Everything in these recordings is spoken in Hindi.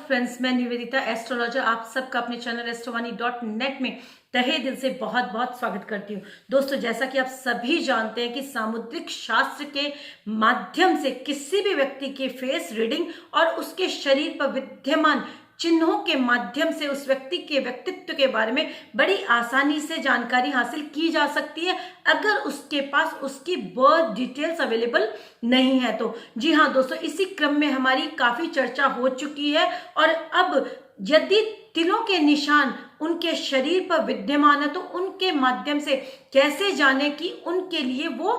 फ्रेंड्स, मैं निवेदिता एस्ट्रोलॉजर आप सबका अपने चैनल एस्ट्रोवाणी.net में तहे दिल से बहुत बहुत स्वागत करती हूँ। दोस्तों, जैसा कि आप सभी जानते हैं कि सामुद्रिक शास्त्र के माध्यम से किसी भी व्यक्ति के फेस रीडिंग और उसके शरीर पर विद्यमान चिन्हों के माध्यम से उस व्यक्ति के व्यक्तित्व के बारे में बड़ी आसानी से जानकारी हासिल की जा सकती है, अगर उसके पास उसकी बर्थ डिटेल्स अवेलेबल नहीं है तो। जी हाँ दोस्तों, इसी क्रम में हमारी काफी चर्चा हो चुकी है और अब यदि तिलों के निशान उनके शरीर पर विद्यमान है तो उनके माध्यम से कैसे जाने कि उनके लिए वो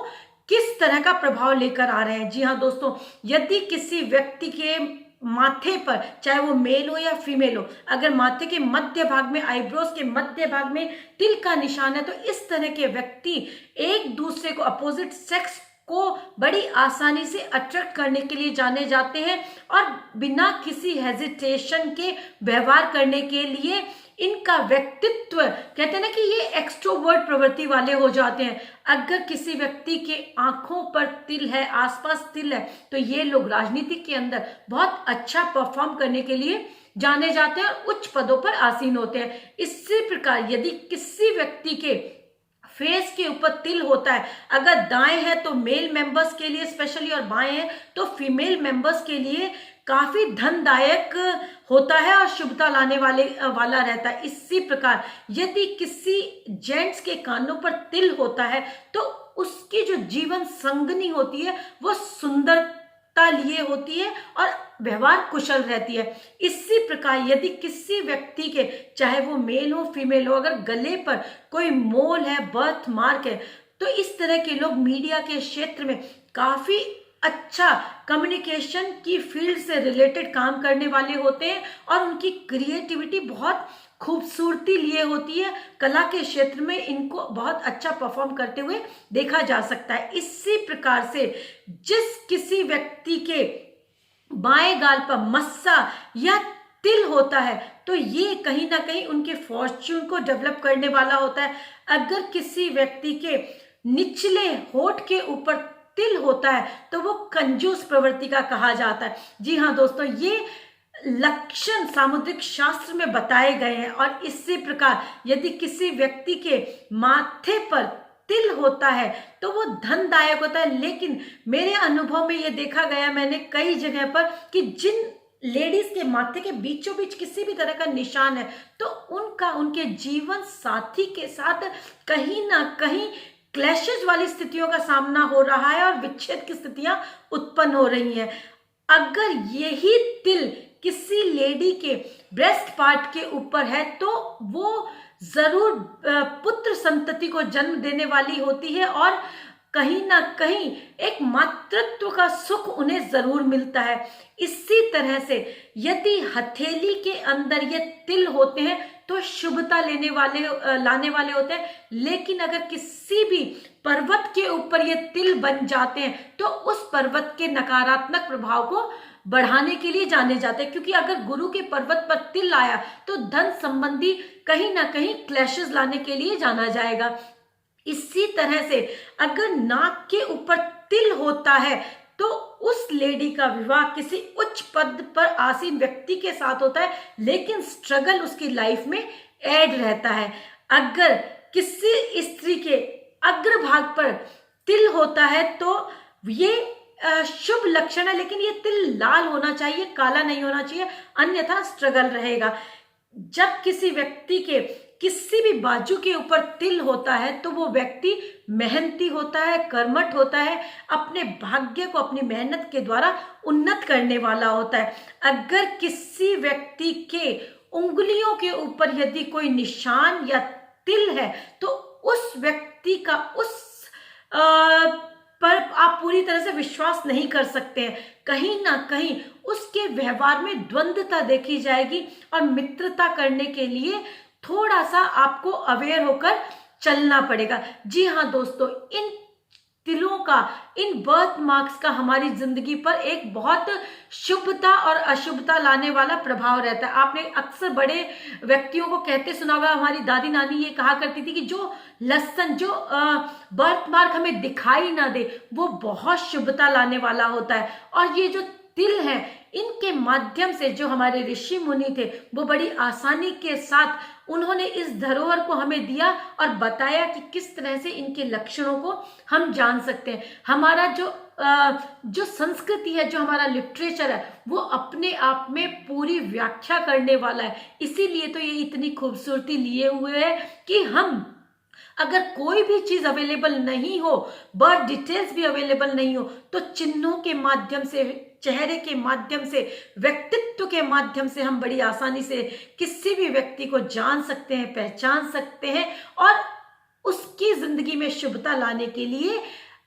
किस तरह का प्रभाव लेकर आ रहे हैं। जी हाँ दोस्तों, यदि किसी व्यक्ति के माथे पर, चाहे वो मेल हो या फीमेल हो, अगर माथे के मध्य भाग में, आईब्रोज के मध्य भाग में तिल का निशान है तो इस तरह के व्यक्ति एक दूसरे को, अपोजिट सेक्स को बड़ी आसानी से अट्रैक्ट करने के लिए जाने जाते हैं और बिना किसी हेजिटेशन के व्यवहार करने के लिए इनका व्यक्तित्व, कहते हैं ना कि ये एक्सट्रोवर्ट प्रवृत्ति वाले हो जाते हैं। अगर किसी व्यक्ति के आंखों पर तिल है, आसपास तिल है, तो ये लोग राजनीति के अंदर बहुत अच्छा परफॉर्म करने के लिए जाने जाते हैं और उच्च पदों पर आसीन होते हैं। इसी प्रकार यदि किसी व्यक्ति के फेस के ऊपर तिल होता है, अगर दाएं है तो मेल मेंबर्स के लिए स्पेशली और बाएं है तो फीमेल मेंबर्स के लिए काफी धनदायक होता है और शुभता लाने वाला रहता है। इसी प्रकार यदि किसी जेंट्स के कानों पर तिल होता है तो उसकी जो जीवन संगनी होती है वो सुंदरता लिए होती है और व्यवहार कुशल रहती है। इसी प्रकार यदि किसी व्यक्ति के, चाहे वो मेल हो फीमेल हो, अगर गले पर कोई मोल है, बर्थ मार्क है, तो इस तरह के लोग मीडिया के क्षेत्र में काफी अच्छा कम्युनिकेशन की फील्ड से रिलेटेड काम करने वाले होते हैं और उनकी क्रिएटिविटी बहुत खूबसूरती लिए होती है। कला के क्षेत्र में इनको बहुत अच्छा परफॉर्म करते हुए देखा जा सकता है। इसी प्रकार से जिस किसी व्यक्ति के बाएं गाल पर मस्सा या तिल होता है तो ये कहीं ना कहीं उनके फॉर्च्यून को डेवलप करने वाला होता है। अगर किसी व्यक्ति के निचले होठ के ऊपर तिल होता है तो वो कंजूस प्रवृत्ति का कहा जाता है। जी हाँ दोस्तों, ये लक्षण सामुद्रिक शास्त्र में बताए गए हैं। और इसी प्रकार यदि किसी व्यक्ति के माथे पर तिल होता है तो वो धनदायक होता है। लेकिन मेरे अनुभव में ये देखा गया, मैंने कई जगह पर, कि जिन लेडीज के माथे के बीचों बीच किसी भी तरह का निशान है तो उनके जीवन साथी के साथ कहीं ना कहीं क्लैशेस वाली स्थितियों का सामना हो रहा है और विच्छेद की स्थितियां उत्पन्न हो रही हैं। अगर यही तिल किसी लेडी के ब्रेस्ट पार्ट के ऊपर है तो वो जरूर पुत्र संतति को जन्म देने वाली होती है और कहीं ना कहीं एक मातृत्व का सुख उन्हें जरूर मिलता है। इसी तरह से यदि हथेली के अंदर ये तिल होते हैं तो शुभता लाने वाले होते हैं। लेकिन अगर किसी भी पर्वत के ऊपर ये तिल बन जाते हैं तो उस पर्वत के नकारात्मक प्रभाव को बढ़ाने के लिए जाने जाते हैं, क्योंकि अगर गुरु के पर्वत पर तिल आया तो धन संबंधी कहीं ना कहीं क्लैशेस लाने के लिए जाना जाएगा। इसी तरह से अगर नाक के ऊपर तिल होता है तो उस लेडी का विवाह किसी उच्च पद पर आसीन व्यक्ति के साथ होता है, लेकिन स्ट्रगल उसकी लाइफ में ऐड रहता है। अगर किसी स्त्री के अग्रभाग पर तिल होता है तो ये शुभ लक्षण है, लेकिन ये तिल लाल होना चाहिए, काला नहीं होना चाहिए, अन्यथा स्ट्रगल रहेगा। जब किसी व्यक्ति के किसी भी बाजू के ऊपर तिल होता है तो वो व्यक्ति मेहनती होता है, कर्मठ होता है, अपने भाग्य को अपनी मेहनत के द्वारा उन्नत करने वाला होता है। अगर किसी व्यक्ति के उंगलियों के ऊपर यदि कोई निशान या तिल है तो उस व्यक्ति का पर आप पूरी तरह से विश्वास नहीं कर सकते हैं। कहीं ना कहीं उसके व्यवहार में द्वंद्वता देखी जाएगी और मित्रता करने के लिए थोड़ा सा आपको अवेयर होकर चलना पड़ेगा। जी हाँ दोस्तों, इन तिलों का, इन बर्थ मार्क्स का हमारी जिंदगी पर एक बहुत शुभता और अशुभता लाने वाला प्रभाव रहता है। आपने अक्सर बड़े व्यक्तियों को कहते सुना होगा, हमारी दादी नानी ये कहा करती थी कि जो लक्षण, जो बर्थ मार्क हमें दिखाई ना दे वो बहुत शुभता लाने वाला होता है। और ये जो तिल है इनके माध्यम से जो हमारे ऋषि मुनि थे वो बड़ी आसानी के साथ उन्होंने इस धरोहर को हमें दिया और बताया कि किस तरह से इनके लक्षणों को हम जान सकते हैं। हमारा जो संस्कृति है, जो हमारा लिटरेचर है, वो अपने आप में पूरी व्याख्या करने वाला है। इसीलिए तो ये इतनी खूबसूरती लिए हुए है कि हम अगर कोई भी चीज अवेलेबल नहीं हो, बर्थ डिटेल्स भी अवेलेबल नहीं हो, तो चिन्हों के माध्यम से, चेहरे के माध्यम से, व्यक्तित्व के माध्यम से हम बड़ी आसानी से किसी भी व्यक्ति को जान सकते हैं, पहचान सकते हैं और उसकी जिंदगी में शुभता लाने के लिए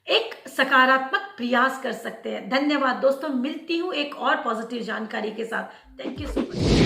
एक सकारात्मक प्रयास कर सकते हैं। धन्यवाद दोस्तों, मिलती हूं एक और पॉजिटिव जानकारी के साथ। Thank you so much.